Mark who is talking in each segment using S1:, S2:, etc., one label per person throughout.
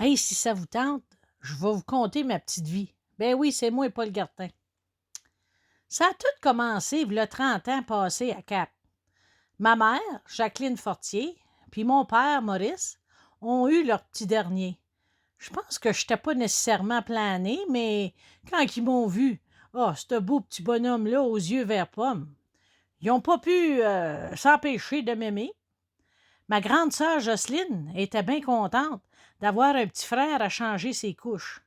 S1: Hey, si ça vous tente, je vais vous conter ma petite vie. Ben oui, c'est moi et Paul Gartin. Ça a tout commencé, le 30 ans passés à Cap. Ma mère, Jacqueline Fortier, puis mon père, Maurice, ont eu leur petit dernier. Je pense que je n'étais pas nécessairement plané, mais quand ils m'ont vu, ah, ce beau petit bonhomme-là aux yeux vert pomme, ils n'ont pas pu s'empêcher de m'aimer. Ma grande sœur Jocelyne était bien contente d'avoir un petit frère à changer ses couches.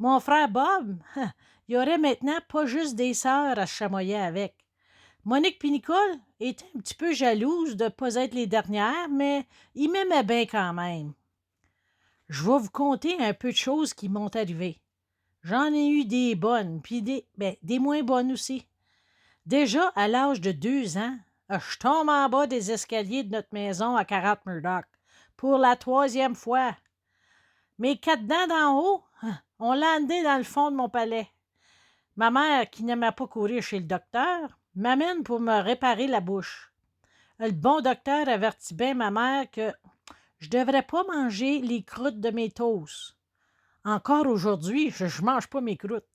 S1: Mon frère Bob, il y aurait maintenant pas juste des sœurs à se chamoyer avec. Monique et Nicole étaient un petit peu jalouses de ne pas être les dernières, mais ils m'aimaient bien quand même. Je vais vous conter un peu de choses qui m'ont arrivé. J'en ai eu des bonnes, puis des moins bonnes aussi. Déjà, à l'âge de 2 ans, je tombe en bas des escaliers de notre maison à 40 Murdoch pour la troisième fois. Mes 4 dents d'en haut ont landé dans le fond de mon palais. Ma mère, qui n'aimait pas courir chez le docteur, m'amène pour me réparer la bouche. Le bon docteur avertit bien ma mère que je ne devrais pas manger les croûtes de mes toasts. Encore aujourd'hui, je ne mange pas mes croûtes.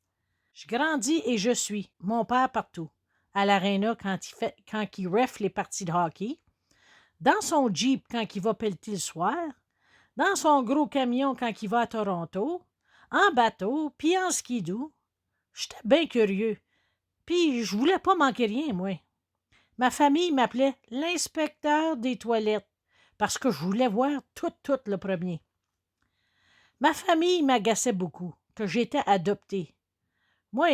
S1: Je grandis et je suis mon père partout. À l'aréna quand il ref les parties de hockey, dans son Jeep quand il va pelleter le soir, dans son gros camion quand il va à Toronto, en bateau, puis en skidoo. J'étais bien curieux, puis je voulais pas manquer rien, moi. Ma famille m'appelait l'inspecteur des toilettes, parce que je voulais voir tout le premier. Ma famille m'agaçait beaucoup, que j'étais adoptée. Moi,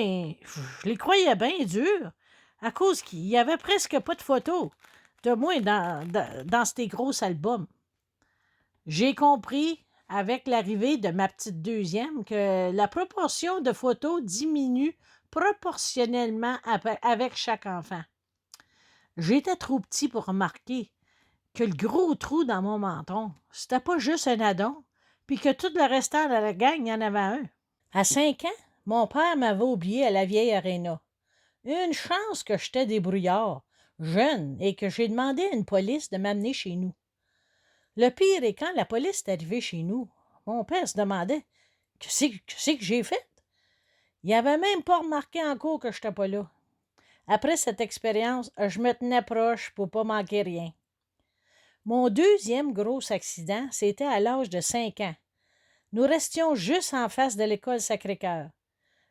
S1: je les croyais bien durs, à cause qu'il y avait presque pas de photos de moi dans ces gros albums. J'ai compris, avec l'arrivée de ma petite deuxième, que la proportion de photos diminue proportionnellement avec chaque enfant. J'étais trop petit pour remarquer que le gros trou dans mon menton, c'était pas juste un addon, puis que tout le restant de la gang, il y en avait un. À 5 ans, mon père m'avait oublié à la vieille aréna. Une chance que j'étais débrouillard, jeune, et que j'ai demandé à une police de m'amener chez nous. Le pire est quand la police est arrivée chez nous, mon père se demandait qu'est-ce que j'ai fait? Il n'avait même pas remarqué en cours que je n'étais pas là. Après cette expérience, je me tenais proche pour pas manquer rien. Mon deuxième gros accident, c'était à l'âge de 5 ans. Nous restions juste en face de l'école Sacré-Cœur.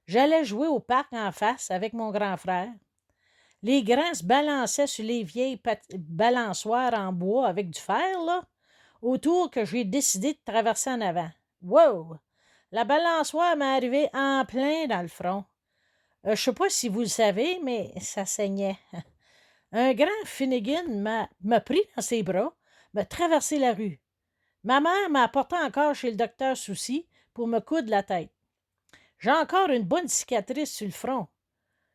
S1: J'allais jouer au parc en face avec mon grand frère. Les grands se balançaient sur les vieilles balançoires en bois avec du fer, là, autour que j'ai décidé de traverser en avant. Wow! La balançoire m'est arrivée en plein dans le front. Je sais pas si vous le savez, mais ça saignait. Un grand Finnegan m'a pris dans ses bras, m'a traversé la rue. Ma mère m'a apporté encore chez le docteur Soucy pour me coudre la tête. J'ai encore une bonne cicatrice sur le front.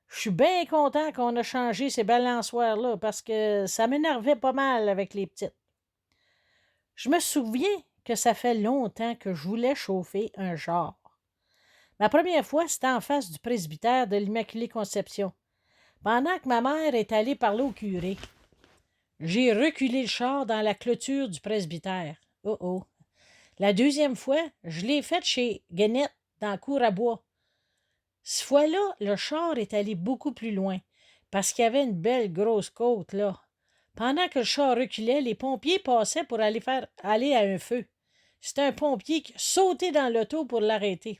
S1: Je suis bien content qu'on a changé ces balançoires-là parce que ça m'énervait pas mal avec les petites. Je me souviens que ça fait longtemps que je voulais chauffer un char. Ma première fois, c'était en face du presbytère de l'Immaculée Conception, pendant que ma mère est allée parler au curé. J'ai reculé le char dans la clôture du presbytère. Oh oh. La deuxième fois, je l'ai faite chez Guénette, dans la cour à bois. Cette fois-là, le char est allé beaucoup plus loin, parce qu'il y avait une belle grosse côte, là. Pendant que le char reculait, les pompiers passaient pour aller à un feu. C'était un pompier qui a sauté dans l'auto pour l'arrêter.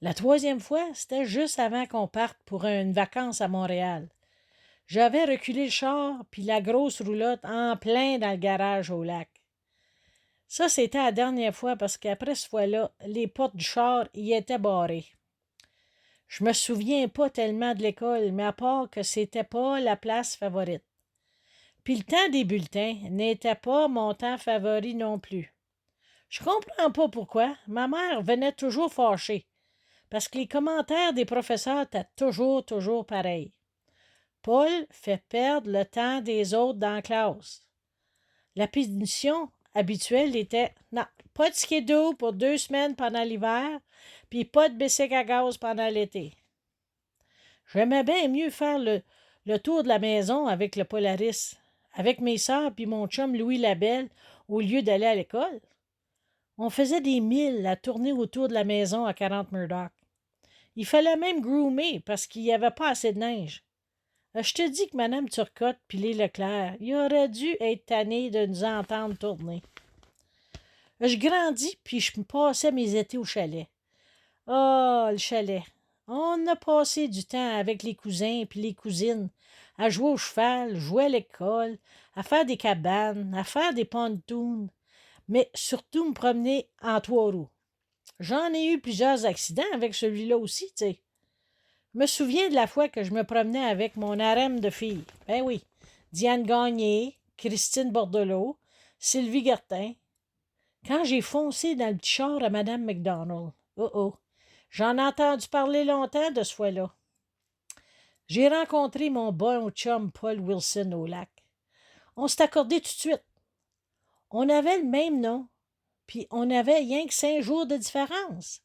S1: La troisième fois, c'était juste avant qu'on parte pour une vacance à Montréal. J'avais reculé le char, puis la grosse roulotte en plein dans le garage au lac. Ça, c'était la dernière fois parce qu'après cette fois-là, les portes du char y étaient barrées. Je me souviens pas tellement de l'école, mais à part que c'était pas la place favorite. Puis le temps des bulletins n'était pas mon temps favori non plus. Je comprends pas pourquoi. Ma mère venait toujours fâchée, parce que les commentaires des professeurs étaient toujours pareils. Paul fait perdre le temps des autres dans la classe. La punition habituelle était non, pas de skidoo pour 2 semaines pendant l'hiver, puis pas de bicycle à gaz pendant l'été. J'aimais bien mieux faire le tour de la maison avec le Polaris, avec mes sœurs puis mon chum Louis Labelle, au lieu d'aller à l'école. On faisait des milles à tourner autour de la maison à 40 Murdoch. Il fallait même groomer parce qu'il n'y avait pas assez de neige. Je te dis que Mme Turcotte puis les Leclerc, ils auraient dû être tannés de nous entendre tourner. Je grandis puis je me passais mes étés au chalet. Ah, le chalet. On a passé du temps avec les cousins puis les cousines, à jouer au cheval, jouer à l'école, à faire des cabanes, à faire des pontoons, mais surtout me promener en trois roues. J'en ai eu plusieurs accidents avec celui-là aussi, tu sais. Je me souviens de la fois que je me promenais avec mon harem de filles. Ben oui, Diane Gagné, Christine Bordelot, Sylvie Gertin. Quand j'ai foncé dans le petit char à Mme McDonald. Oh oh. J'en ai entendu parler longtemps de ce fois-là. J'ai rencontré mon bon chum Paul Wilson au lac. On s'est accordé tout de suite. On avait le même nom, puis on avait rien que 5 jours de différence.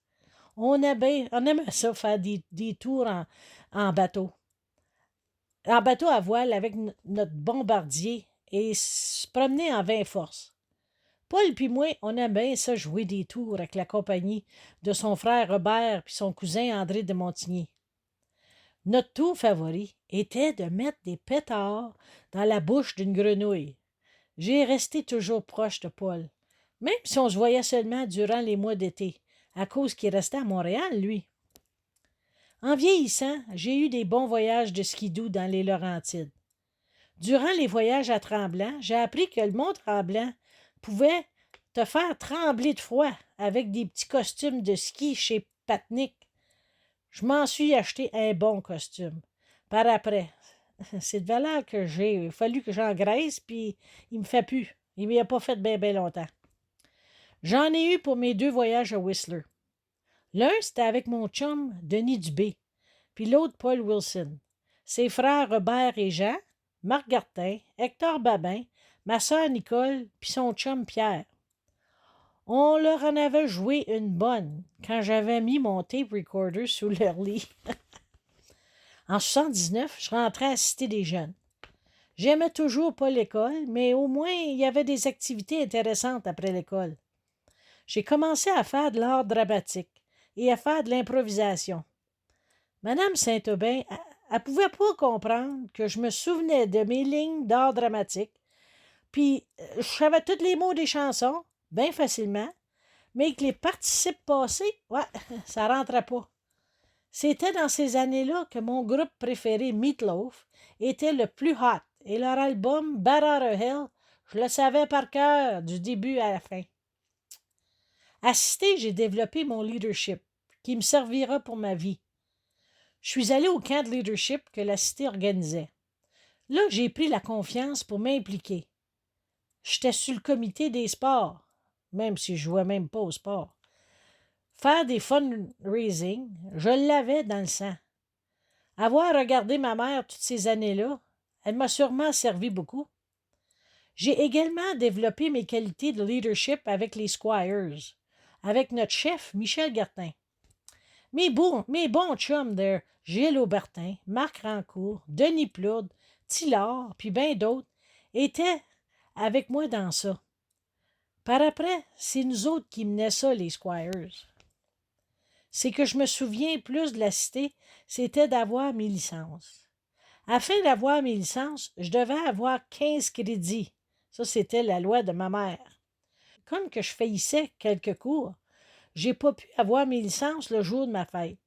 S1: On aimait ça faire des tours en bateau. En bateau à voile avec notre bombardier et se promener en 20 forces. Paul puis moi, on aimait ça jouer des tours avec la compagnie de son frère Robert puis son cousin André de Montigny. Notre tour favori était de mettre des pétards dans la bouche d'une grenouille. J'ai resté toujours proche de Paul, même si on se voyait seulement durant les mois d'été, à cause qu'il restait à Montréal, lui. En vieillissant, j'ai eu des bons voyages de skidoo dans les Laurentides. Durant les voyages à Tremblant, j'ai appris que le mont Tremblant pouvait te faire trembler de froid avec des petits costumes de ski chez Patnick. Je m'en suis acheté un bon costume. Par après, c'est de valeur que j'ai fallu que j'engraisse, puis il me fait plus. Il m'y a pas fait bien longtemps. J'en ai eu pour mes 2 voyages à Whistler. L'un, c'était avec mon chum Denis Dubé, puis l'autre Paul Wilson. Ses frères Robert et Jean, Marc Gartin, Hector Babin, ma sœur Nicole, puis son chum Pierre. On leur en avait joué une bonne quand j'avais mis mon tape recorder sous leur lit. En 79, je rentrais à la Cité des Jeunes. J'aimais toujours pas l'école, mais au moins il y avait des activités intéressantes après l'école. J'ai commencé à faire de l'art dramatique et à faire de l'improvisation. Madame Saint-Aubin, elle pouvait pas comprendre que je me souvenais de mes lignes d'art dramatique, puis je savais tous les mots des chansons, bien facilement, mais que les participes passés, ouais, ça rentrait pas. C'était dans ces années-là que mon groupe préféré, Meatloaf, était le plus hot, et leur album Bad Outta Hell, je le savais par cœur, du début à la fin. À Cité, j'ai développé mon leadership, qui me servira pour ma vie. Je suis allé au camp de leadership que la Cité organisait. Là, j'ai pris la confiance pour m'impliquer. J'étais sur le comité des sports, même si je jouais même pas au sport. Faire des fundraising, je l'avais dans le sang. Avoir regardé ma mère toutes ces années-là, elle m'a sûrement servi beaucoup. J'ai également développé mes qualités de leadership avec les Squires, avec notre chef Michel Gartin. Mes bons chums de Gilles Aubertin, Marc Rancourt, Denis Plourde, Tillard, puis bien d'autres, étaient avec moi dans ça. Par après, c'est nous autres qui menaient ça, les Squires. C'est que je me souviens plus de la Cité, c'était d'avoir mes licences. Afin d'avoir mes licences, je devais avoir 15 crédits. Ça, c'était la loi de ma mère. Comme que je faillissais quelques cours, j'ai pas pu avoir mes licences le jour de ma fête.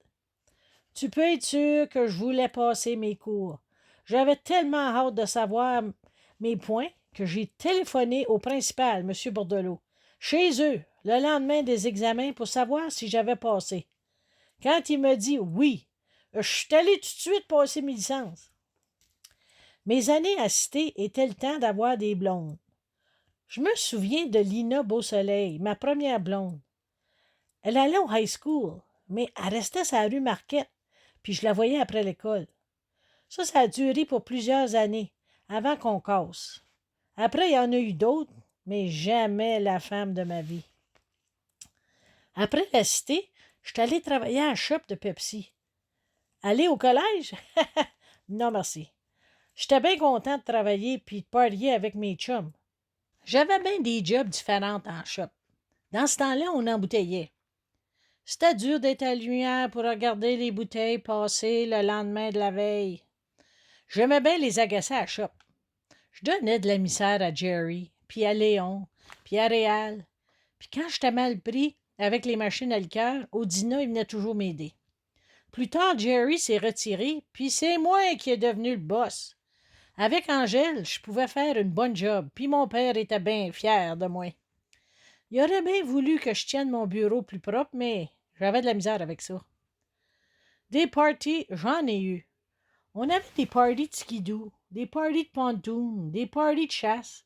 S1: Tu peux être sûr que je voulais passer mes cours. J'avais tellement hâte de savoir mes points que j'ai téléphoné au principal, M. Bordelot, chez eux, le lendemain des examens pour savoir si j'avais passé. Quand il m'a dit oui, je suis allé tout de suite passer mes licences. Mes années à Cité étaient le temps d'avoir des blondes. Je me souviens de Lina Beausoleil, ma première blonde. Elle allait au high school, mais elle restait sur la rue Marquette, puis je la voyais après l'école. Ça a duré pour plusieurs années, avant qu'on casse. Après, il y en a eu d'autres, mais jamais la femme de ma vie. Après la Cité, je suis allé travailler à la shop de Pepsi. Aller au collège? Non, merci. J'étais bien content de travailler puis de parier avec mes chums. J'avais bien des jobs différents en shop. Dans ce temps-là, on embouteillait. C'était dur d'être à la lumière pour regarder les bouteilles passer le lendemain de la veille. J'aimais bien les agacer à la shop. Je donnais de la misère à Jerry, puis à Léon, puis à Réal. Puis quand j'étais mal pris avec les machines à liqueur, Odina, il venait toujours m'aider. Plus tard, Jerry s'est retiré, puis c'est moi qui est devenu le boss. Avec Angèle, je pouvais faire une bonne job, puis mon père était bien fier de moi. Il aurait bien voulu que je tienne mon bureau plus propre, mais j'avais de la misère avec ça. Des parties, j'en ai eu. On avait des parties de skidoo, des parties de pontoon, des parties de chasse,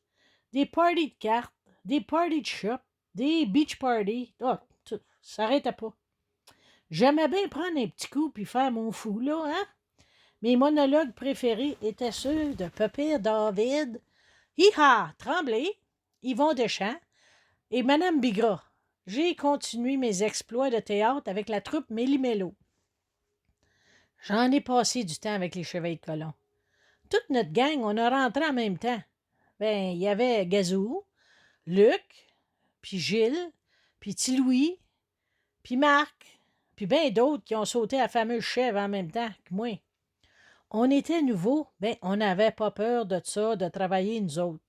S1: des parties de cartes, des parties de shop, des beach parties. Oh, ça s'arrêtait pas. J'aimais bien prendre un petit coup puis faire mon fou, là, hein? Mes monologues préférés étaient ceux de Pépère David, Hi-ha, Tremblay, Yvon Deschamps et Madame Bigra. J'ai continué mes exploits de théâtre avec la troupe Méli-Mélo. J'en ai passé du temps avec les Chevaliers de Colomb. Toute notre gang, on a rentré en même temps. Ben, il y avait Gazou, Luc, puis Gilles, puis Louis, puis Marc, puis bien d'autres qui ont sauté la fameuse chèvre en même temps que moi. On était nouveaux, ben on n'avait pas peur de ça, de travailler nous autres.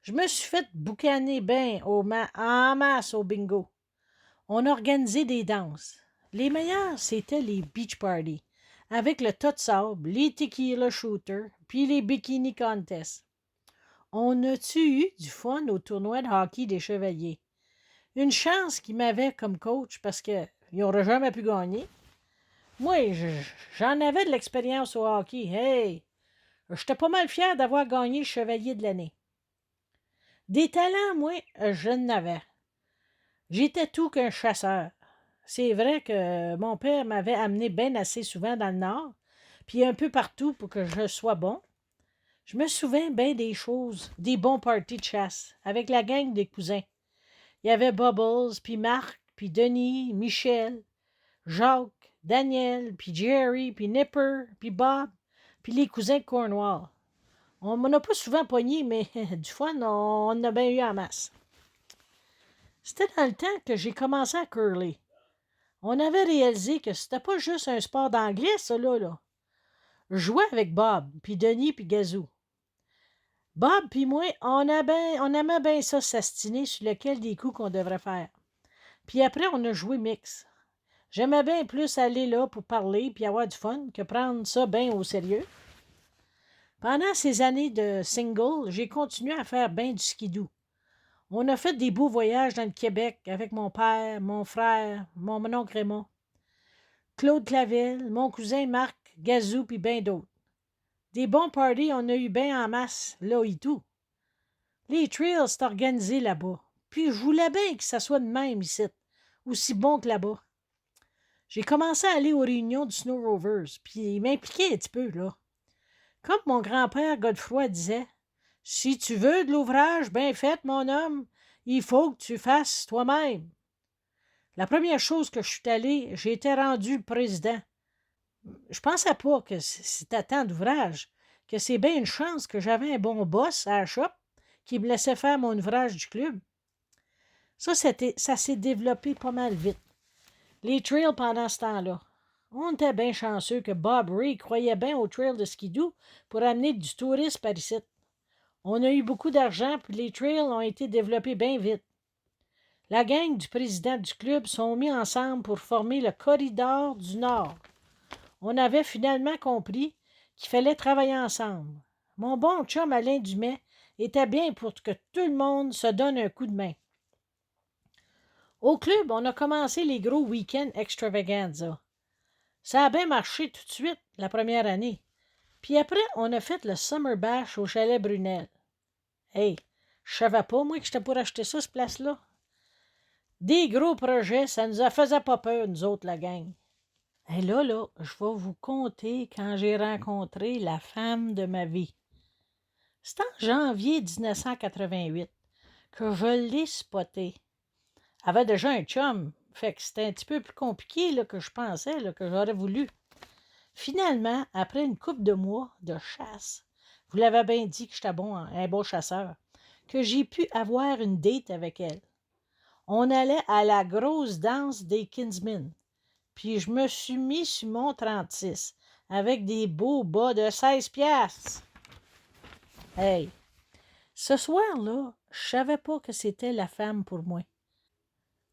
S1: Je me suis fait boucaner bien en masse au bingo. On organisait des danses. Les meilleurs, c'était les beach parties, avec le tas de sable, les tequila shooters, puis les bikini contests. On a-tu eu du fun au tournoi de hockey des Chevaliers? Une chance qu'ils m'avaient comme coach parce qu'ils n'auraient jamais pu gagner. Moi, j'en avais de l'expérience au hockey. Hey! J'étais pas mal fier d'avoir gagné le Chevalier de l'année. Des talents, moi, je n'avais. J'étais tout qu'un chasseur. C'est vrai que mon père m'avait amené bien assez souvent dans le Nord, puis un peu partout pour que je sois bon. Je me souviens bien des choses, des bons parties de chasse, avec la gang des cousins. Il y avait Bubbles, puis Marc, puis Denis, Michel, Jacques, Daniel, puis Jerry, puis Nipper, puis Bob, puis les cousins de Cornwall. On m'en a pas souvent pogné, mais du fun, on en a bien eu en masse. C'était dans le temps que j'ai commencé à curler. On avait réalisé que c'était pas juste un sport d'anglais, ça, là. Je jouais avec Bob, puis Denis, puis Gazou. Bob puis moi, on aimait bien ça s'astiner sur lequel des coups qu'on devrait faire. Puis après, on a joué mix. J'aimais bien plus aller là pour parler puis avoir du fun que prendre ça bien au sérieux. Pendant ces années de single, j'ai continué à faire bien du skidoo. On a fait des beaux voyages dans le Québec avec mon père, mon frère, mon oncle Raymond, Claude Clavel, mon cousin Marc, Gazou puis bien d'autres. Des bons parties, on a eu bien en masse, là et tout. Les trails, c'est organisé là-bas. Puis je voulais bien que ça soit de même ici, aussi bon que là-bas. J'ai commencé à aller aux réunions du Snow Rovers, puis m'impliquer un petit peu, là. Comme mon grand-père Godefroy disait, « Si tu veux de l'ouvrage bien fait, mon homme, il faut que tu fasses toi-même. » La première chose que je suis allé, j'ai été rendu le président. Je pensais pas que c'était tant d'ouvrage, que c'est bien une chance que j'avais un bon boss à la shop qui me laissait faire mon ouvrage du club. Ça s'est développé pas mal vite. Les trails pendant ce temps-là. On était bien chanceux que Bob Ray croyait bien aux trails de skidoo pour amener du tourisme par ici. On a eu beaucoup d'argent, puis les trails ont été développés bien vite. La gang du président du club sont mis ensemble pour former le Corridor du Nord. On avait finalement compris qu'il fallait travailler ensemble. Mon bon chum Alain Dumais était bien pour que tout le monde se donne un coup de main. Au club, on a commencé les gros week-ends extravaganza. Ça a bien marché tout de suite la première année. Puis après, on a fait le Summer Bash au Chalet Brunel. Hey, je savais pas, moi, que j'étais pour acheter ça, cette place-là. Des gros projets, ça nous a faisait pas peur, nous autres, la gang. Et là, je vais vous conter quand j'ai rencontré la femme de ma vie. C'est en janvier 1988 que je l'ai spotée. Elle avait déjà un chum, fait que c'était un petit peu plus compliqué là, que je pensais, là, que j'aurais voulu. Finalement, après une couple de mois de chasse, vous l'avez bien dit que j'étais un bon chasseur, que j'ai pu avoir une date avec elle. On allait à la grosse danse des Kinsmen. Puis je me suis mis sur mon 36 avec des beaux bas de 16 piastres. Hey, ce soir-là, je savais pas que c'était la femme pour moi.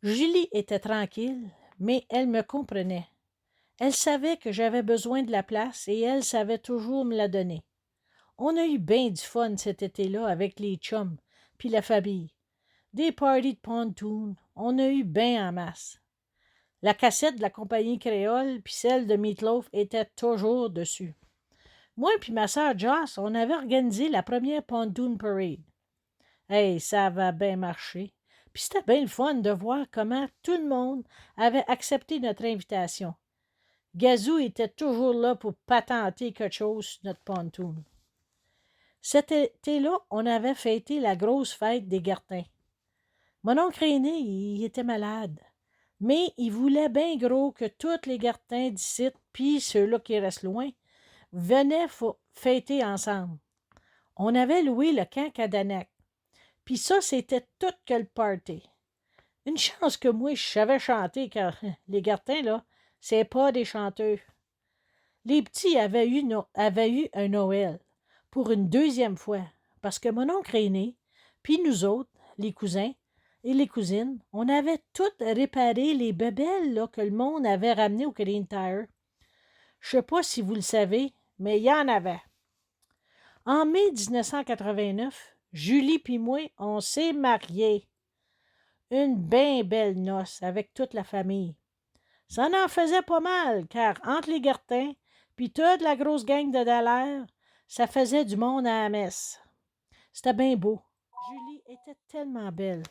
S1: Julie était tranquille, mais elle me comprenait. Elle savait que j'avais besoin de la place et elle savait toujours me la donner. On a eu bien du fun cet été-là avec les chums, puis la famille. Des parties de pontoon, on a eu bien en masse. La cassette de la compagnie créole puis celle de Meatloaf étaient toujours dessus. Moi puis ma sœur Joss, on avait organisé la première pontoon parade. Hey, ça avait bien marché. Puis c'était bien le fun de voir comment tout le monde avait accepté notre invitation. Gazou était toujours là pour patenter quelque chose sur notre pontoon. Cet été-là, on avait fêté la grosse fête des Gartins. Mon oncle aîné, il était malade. Mais il voulait bien gros que tous les Gartins d'ici, puis ceux-là qui restent loin, venaient fêter ensemble. On avait loué le camp Cadanac. Puis ça, c'était tout que le party. Une chance que moi, je savais chanter, car les Gartins, là, c'est pas des chanteurs. Les petits avaient eu un Noël, pour une deuxième fois, parce que mon oncle aîné, puis nous autres, les cousins et les cousines, on avait toutes réparé les bébelles là, que le monde avait ramenées au Canadian Tire. Je sais pas si vous le savez, mais il y en avait. En mai 1989, Julie puis moi, on s'est mariés. Une bien belle noce avec toute la famille. Ça en faisait pas mal, car entre les Gartins puis toute la grosse gang de Dallaire, ça faisait du monde à la messe. C'était bien beau. Julie était tellement belle,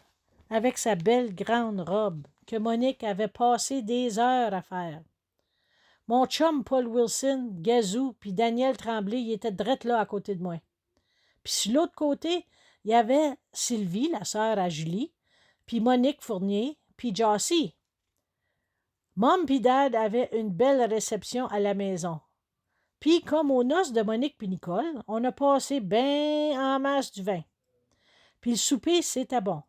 S1: avec sa belle grande robe que Monique avait passé des heures à faire. Mon chum Paul Wilson, Gazou puis Daniel Tremblay, ils étaient drette là à côté de moi. Puis sur l'autre côté, il y avait Sylvie, la sœur à Julie, puis Monique Fournier, puis Jossie. Mom puis Dad avaient une belle réception à la maison. Puis, comme aux noces de Monique puis Nicole, on a passé bien en masse du vin. Puis le souper, c'était bon.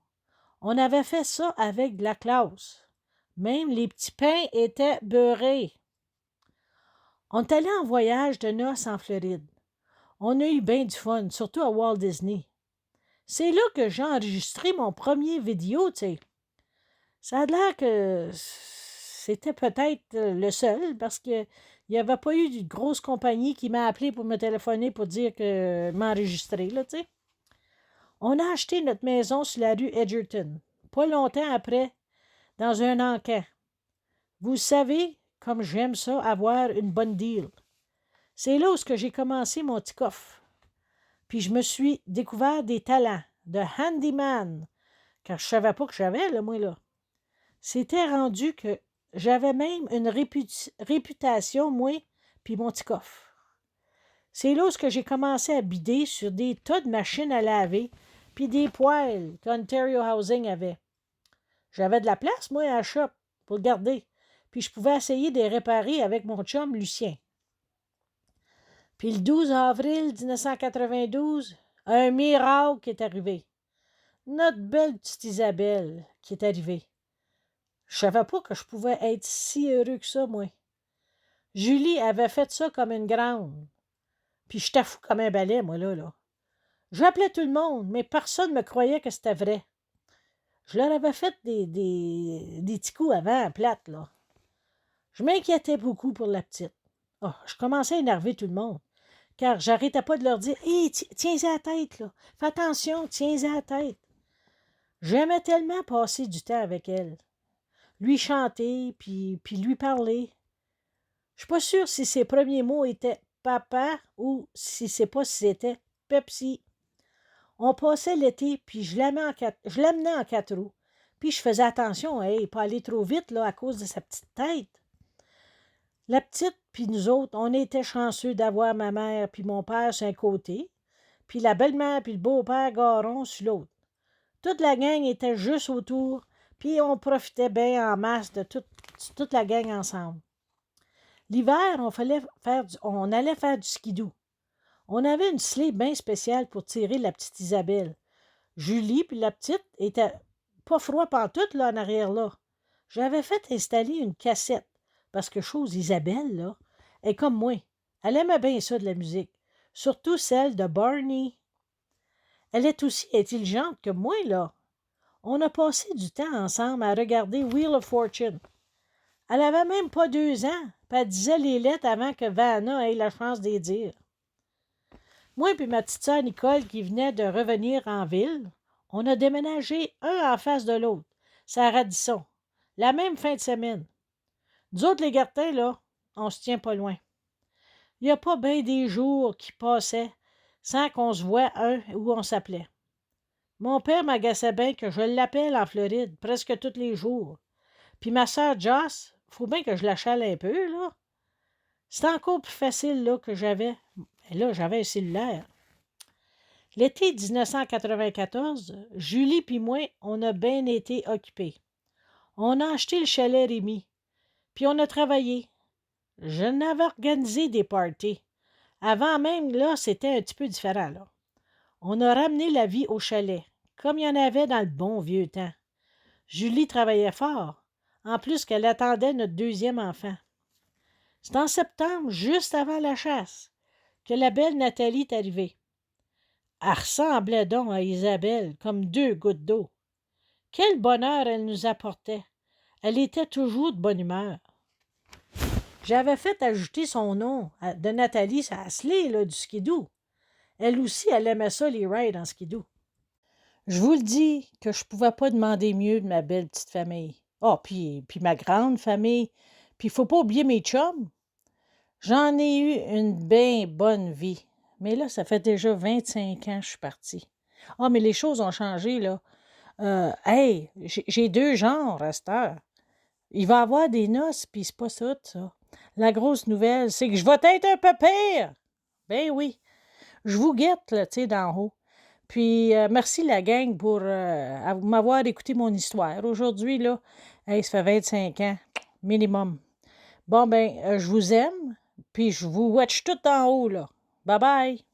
S1: On avait fait ça avec de la classe. Même les petits pains étaient beurrés. On est allé en voyage de noces en Floride. On a eu bien du fun, surtout à Walt Disney. C'est là que j'ai enregistré mon premier vidéo, tu sais. Ça a l'air que c'était peut-être le seul, parce que il n'y avait pas eu de grosse compagnie qui m'a appelé pour me téléphoner pour dire que m'enregistrer, là, tu sais. On a acheté notre maison sur la rue Edgerton, pas longtemps après, dans un encan. Vous savez, comme j'aime ça, avoir une bonne deal. C'est là où j'ai commencé mon petit coffre. Puis je me suis découvert des talents de handyman, car je savais pas que j'avais, là, moi, là. C'était rendu que j'avais même une réputation, moi, puis mon petit coffre. C'est là où j'ai commencé à bider sur des tas de machines à laver, puis des poêles qu'Ontario Housing avait. J'avais de la place, moi, à la shop, pour le garder, puis je pouvais essayer de les réparer avec mon chum Lucien. Puis le 12 avril 1992, un miracle est arrivé. Notre belle petite Isabelle qui est arrivée. Je savais pas que je pouvais être si heureux que ça, moi. Julie avait fait ça comme une grande. Puis j'étais fou comme un balai, moi, là. J'appelais tout le monde, mais personne ne me croyait que c'était vrai. Je leur avais fait des petits coups avant, plate, là. Je m'inquiétais beaucoup pour la petite. Oh, je commençais à énerver tout le monde, car j'arrêtais pas de leur dire « Hé, tiens-y à la tête, là. Fais attention, tiens-y à la tête. » J'aimais tellement passer du temps avec elle. Lui chanter, puis lui parler. Je suis pas sûre si ses premiers mots étaient papa ou si c'était Pepsi. On passait l'été, puis je l'amenais en 4 roues. Puis je faisais attention à pas aller trop vite là, à cause de sa petite tête. La petite, puis nous autres, on était chanceux d'avoir ma mère puis mon père sur un côté, puis la belle-mère puis le beau-père Garon sur l'autre. Toute la gang était juste autour, puis on profitait bien en masse de toute la gang ensemble. L'hiver, on allait faire du skidoo. On avait une sleigh bien spéciale pour tirer la petite Isabelle. Julie puis la petite étaient pas froid pantoute, là, en arrière, là. J'avais fait installer une cassette, parce que chose Isabelle, là, est comme moi. Elle aimait bien ça de la musique, surtout celle de Barney. Elle est aussi intelligente que moi, là. On a passé du temps ensemble à regarder Wheel of Fortune. Elle avait même pas 2 ans, puis elle disait les lettres avant que Vanna ait la chance de les dire. Moi et ma petite sœur Nicole, qui venait de revenir en ville, on a déménagé un en face de l'autre, ça Radisson, la même fin de semaine. Nous autres, les Gartins, là, on se tient pas loin. Il n'y a pas bien des jours qui passaient sans qu'on se voie un où on s'appelait. Mon père m'agaçait bien que je l'appelle en Floride presque tous les jours. Puis ma sœur Joss, faut bien que je la chale un peu, là. C'est encore plus facile, là, que j'avais. Et là, j'avais un cellulaire. L'été 1994, Julie puis moi, on a bien été occupés. On a acheté le chalet Rémy, puis on a travaillé. Je n'avais organisé des parties. Avant même, là, c'était un petit peu différent, là. On a ramené la vie au chalet, comme il y en avait dans le bon vieux temps. Julie travaillait fort, en plus qu'elle attendait notre deuxième enfant. C'est en septembre, juste avant la chasse, que la belle Nathalie est arrivée. Elle ressemblait donc à Isabelle, comme 2 gouttes d'eau. Quel bonheur elle nous apportait. Elle était toujours de bonne humeur. J'avais fait ajouter son nom de Nathalie à Asley, là, du skidoo. Elle aussi, elle aimait ça, les rides en skidoo. Je vous le dis que je ne pouvais pas demander mieux de ma belle petite famille. Ah, puis ma grande famille. Puis il ne faut pas oublier mes chums. J'en ai eu une bien bonne vie. Mais là, ça fait déjà 25 ans que je suis partie. Ah, mais les choses ont changé, là. Hey, j'ai 2 genres à cette heure. Il va y avoir des noces, puis c'est pas ça. La grosse nouvelle, c'est que je vais être un peu pire. Ben oui. Je vous guette, là, tu sais, d'en haut. Puis, merci la gang pour m'avoir écouté mon histoire. Aujourd'hui, là, hey, ça fait 25 ans, minimum. Bon, ben, je vous aime, puis je vous watch tout en haut, là. Bye bye!